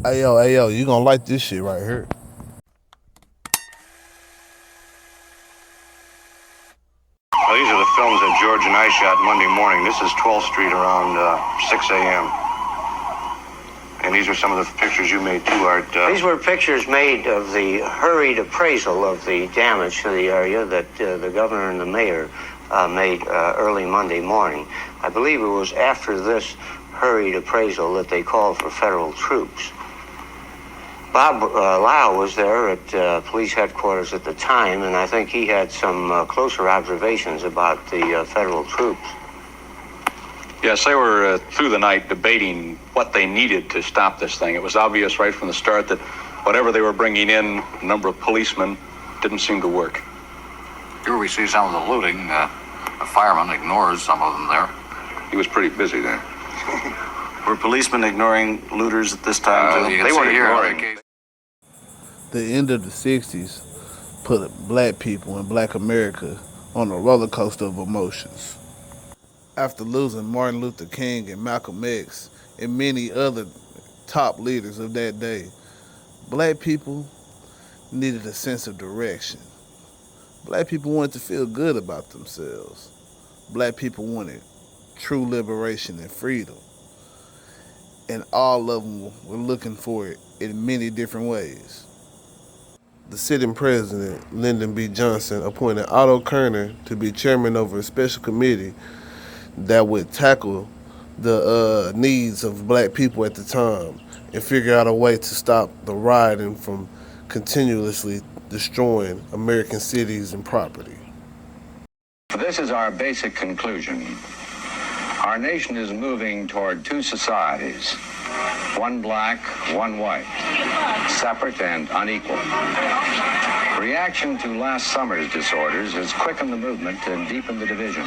Hey yo, you gonna like this shit right here. Well, these are the films that George and I shot Monday morning. This is 12th Street around 6 a.m. And these are some of the pictures you made too, Art. These were pictures made of the hurried appraisal of the damage to the area that the governor and the mayor made early Monday morning. I believe it was after this hurried appraisal that they called for federal troops. Bob Lau was there at police headquarters at the time, and I think he had some closer observations about the federal troops. Yes, they were through the night debating what they needed to stop this thing. It was obvious right from the start that whatever they were bringing in, a number of policemen, didn't seem to work. Here we see some of the looting. The fireman ignores some of them there. He was pretty busy there. Were policemen ignoring looters at this time, too? They weren't ignoring. The end of the 60s put black people and black America on a roller coaster of emotions. After losing Martin Luther King and Malcolm X and many other top leaders of that day, black people needed a sense of direction. Black people wanted to feel good about themselves. Black people wanted true liberation and freedom. And all of them were looking for it in many different ways. The sitting president, Lyndon B. Johnson, appointed Otto Kerner to be chairman over a special committee that would tackle the needs of black people at the time and figure out a way to stop the rioting from continuously destroying American cities and property. This is our basic conclusion. Our nation is moving toward two societies, one black, one white, separate and unequal. Reaction to last summer's disorders has quickened the movement and deepened the division.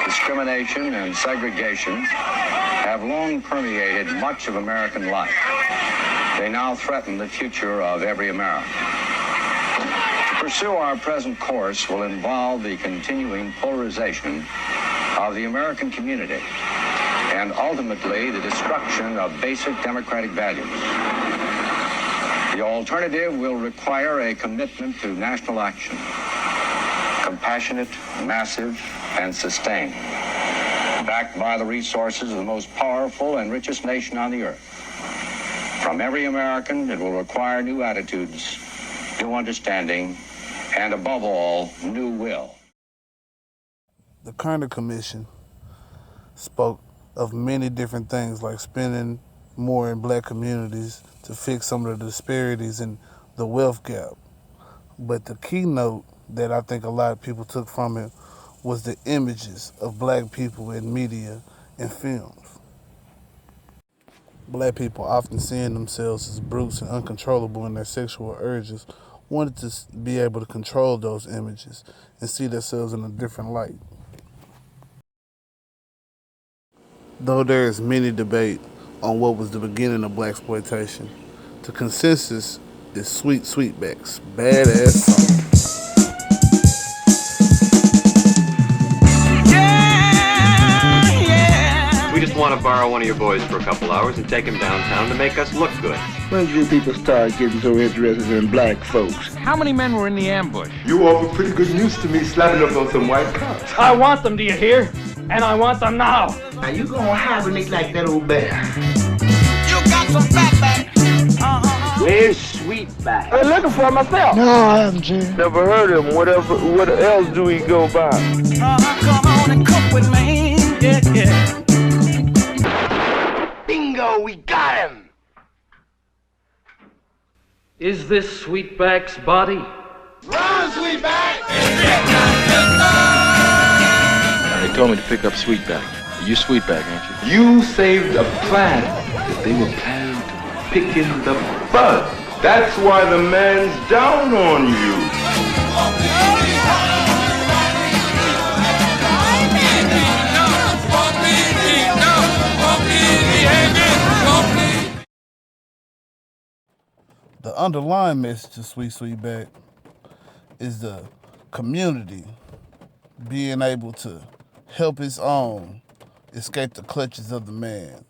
Discrimination and segregation have long permeated much of American life. They now threaten the future of every American. To pursue our present course will involve the continuing polarization of the American community and ultimately the destruction of basic democratic values. The alternative will require a commitment to national action, compassionate, massive, and sustained, backed by the resources of the most powerful and richest nation on the earth. From every American, it will require new attitudes, new understanding, and above all, new will. The Kerner Commission spoke of many different things like spending more in black communities to fix some of the disparities in the wealth gap. But the keynote that I think a lot of people took from it was the images of black people in media and films. Black people, often seeing themselves as brutes and uncontrollable in their sexual urges, wanted to be able to control those images and see themselves in a different light. Though there is many debate on what was the beginning of Blaxplotation, the consensus is Sweet Sweetback's badass song. We just want to borrow one of your boys for a couple hours and take him downtown to make us look good. When did you people start getting so interested in black folks? How many men were in the ambush? You offer pretty good news to me, slapping up on some white cops. I want them, do you hear? And I want them now. Now you gonna hibernate like that old bear. You got some fatback. Where's Sweetback? I'm looking for myself. No, I haven't, Jay. Never heard of him. What else do he go by? Come on and cook with me. Yeah. Bingo, we got him! Is this Sweetback's body? Run, Sweetback! They told me to pick up Sweetback. You Sweetback, ain't you? You saved a planet that they were planning to pick in the bud. That's why the man's down on you. The underlying message of Sweet Sweetback is the community being able to help its own escape the clutches of the man.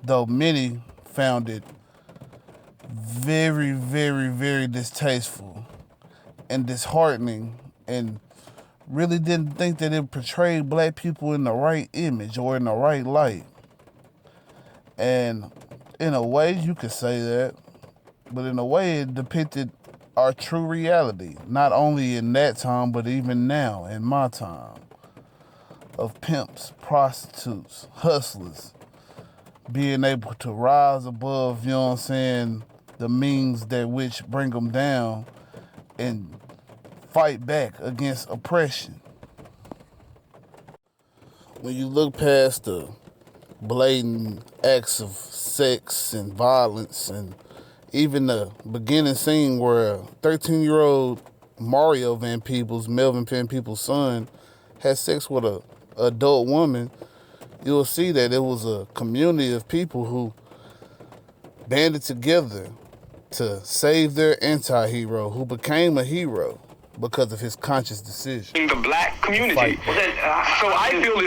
Though many found it very, very, very distasteful and disheartening, and really didn't think that it portrayed black people in the right image or in the right light. And in a way, you could say that, but in a way, it depicted our true reality, not only in that time, but even now, in my time, of pimps, prostitutes, hustlers, being able to rise above, you know what I'm saying, the means that which bring them down and fight back against oppression. When you look past the blatant acts of sex and violence, and even the beginning scene where a 13-year-old Mario Van Peebles, Melvin Van Peebles' son, had sex with a adult woman, you'll see that it was a community of people who banded together to save their anti-hero, who became a hero because of his conscious decision. In the black community. So I feel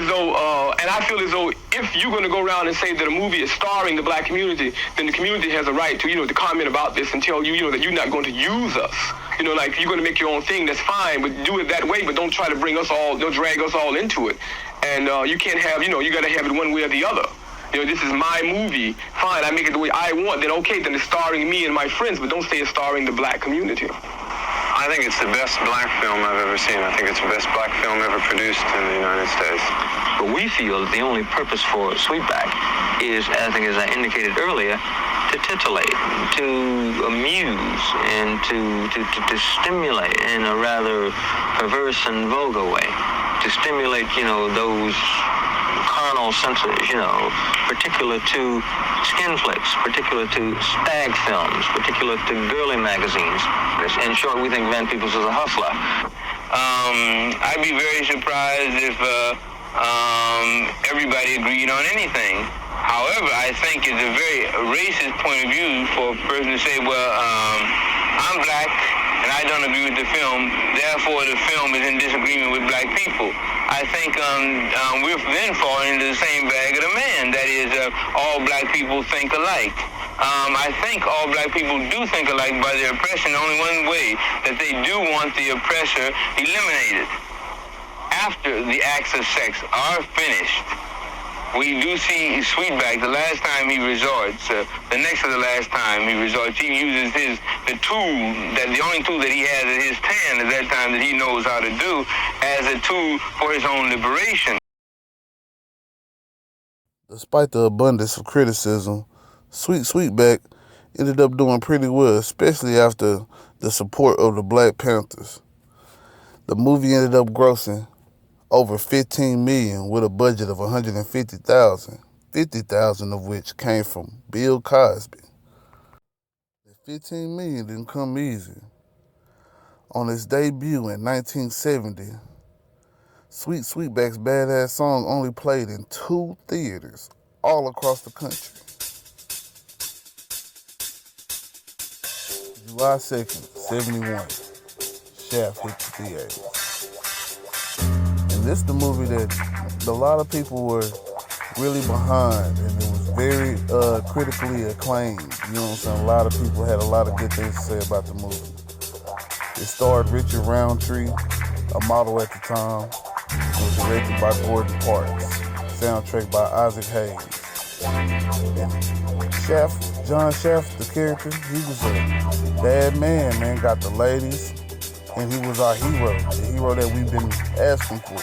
as though, if you're going to go around and say that a movie is starring the black community, then the community has a right to, to comment about this and tell you, that you're not going to use us. Like you're going to make your own thing, that's fine, but do it that way, but don't try to bring us all, don't drag us all into it. And you can't have, you got to have it one way or the other. This is my movie. Fine, I make it the way I want. Then okay, then it's starring me and my friends, but don't say it's starring the black community. I think it's the best black film I've ever seen. I think it's the best black film ever produced in the United States. But we feel that the only purpose for Sweetback is, I think as I indicated earlier, to titillate, to amuse, and to stimulate in a rather perverse and vulgar way. To stimulate, those carnal senses, particular to skin flicks, particular to stag films, particular to girly magazines. In short, we think Van Peebles is a hustler. I'd be very surprised if everybody agreed on anything. However, I think it's a very racist point of view for a person to say, well, I'm black and I don't agree with the film, therefore the film is in disagreement with black people. I think we're then falling into the same bag of the man, that is, all black people think alike. I think all black people do think alike by their oppression, only one way, that they do want the oppressor eliminated. After the acts of sex are finished, we do see Sweetback, the last time he resorts, the next to the last time he resorts, he uses the only tool that he has at his hand at that time that he knows how to do, as a tool for his own liberation. Despite the abundance of criticism, Sweetback ended up doing pretty well, especially after the support of the Black Panthers. The movie ended up grossing over $15 million with a budget of $150,000, $50,000 of which came from Bill Cosby. The $15 million didn't come easy. On its debut in 1970, Sweetback's Badass Song only played in 2 theaters all across the country. July 2nd, 71, Shaft hit the theater. And this is the movie that a lot of people were really behind, and it was very critically acclaimed. You know what I'm saying? A lot of people had a lot of good things to say about the movie. It starred Richard Roundtree, a model at the time. It was directed by Gordon Parks. Soundtrack by Isaac Hayes. And John Shaft, the character, he was a bad man, got the ladies, and he was our hero, the hero that we've been asking for.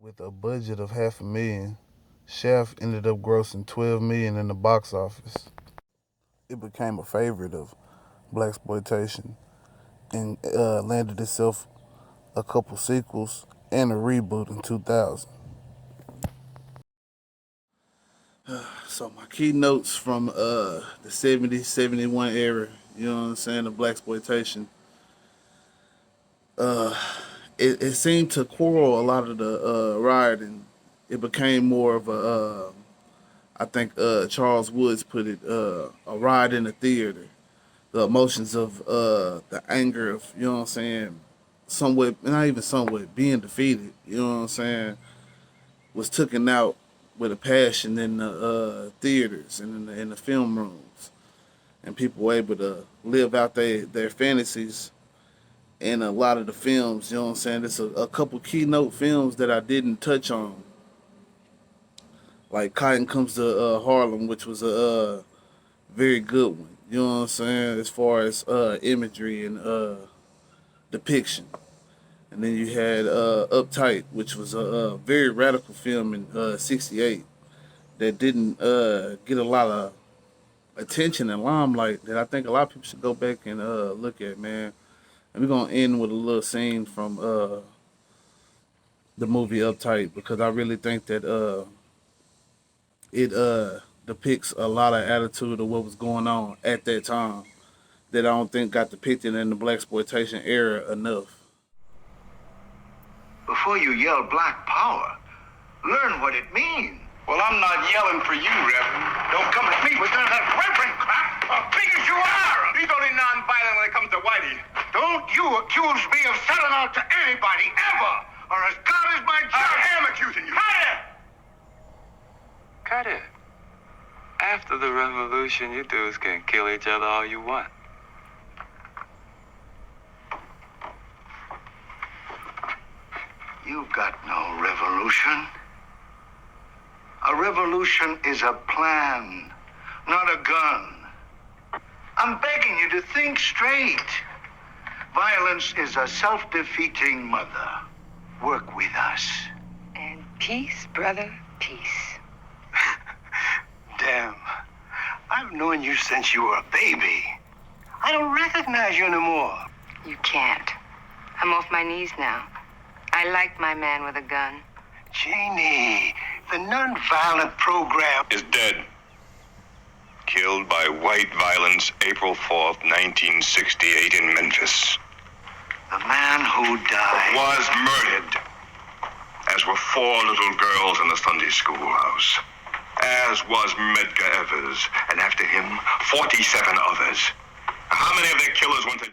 With a budget of $500,000, Shaft ended up grossing $12 million in the box office. It became a favorite of Blaxplotation and landed itself a couple sequels and a reboot in 2000. So my key notes from the 70s, 71 era, you know what I'm saying, the Blaxplotation. It seemed to quarrel a lot of the rioting. It became more of a, I think Charles Woods put it, a riot in the theater. The emotions of the anger of, you know what I'm saying, somewhat, not even somewhat, being defeated, you know what I'm saying, was taken out with a passion in the theaters and in the film rooms, and people were able to live out their fantasies in a lot of the films. You know what I'm saying? There's a couple keynote films that I didn't touch on, like Cotton Comes to Harlem, which was a very good one. You know what I'm saying? As far as imagery and depiction. And then you had Uptight, which was a very radical film in '68 that didn't get a lot of attention and limelight that I think a lot of people should go back and look at, man. And we're going to end with a little scene from the movie Uptight, because I really think that it depicts a lot of attitude of what was going on at that time that I don't think got depicted in the Blaxplotation era enough. Before you yell black power, learn what it means. Well, I'm not yelling for you, Reverend. Don't come at me with none of that reverend crap, big as you are. He's only non-violent when it comes to Whitey. Don't you accuse me of selling out to anybody, ever, or as God is my judge. I am accusing you. Cut it! Cut it. After the revolution, you dudes can kill each other all you want. You've got no revolution. A revolution is a plan, not a gun. I'm begging you to think straight. Violence is a self-defeating mother. Work with us. And peace, brother, peace. Damn. I've known you since you were a baby. I don't recognize you anymore. You can't. I'm off my knees now. I like my man with a gun. Janie, the nonviolent program is dead. Killed by white violence, April 4th, 1968 in Memphis. The man who died was murdered, as were 4 little girls in the Sunday schoolhouse, as was Medgar Evers, and after him, 47 others. How many of their killers went to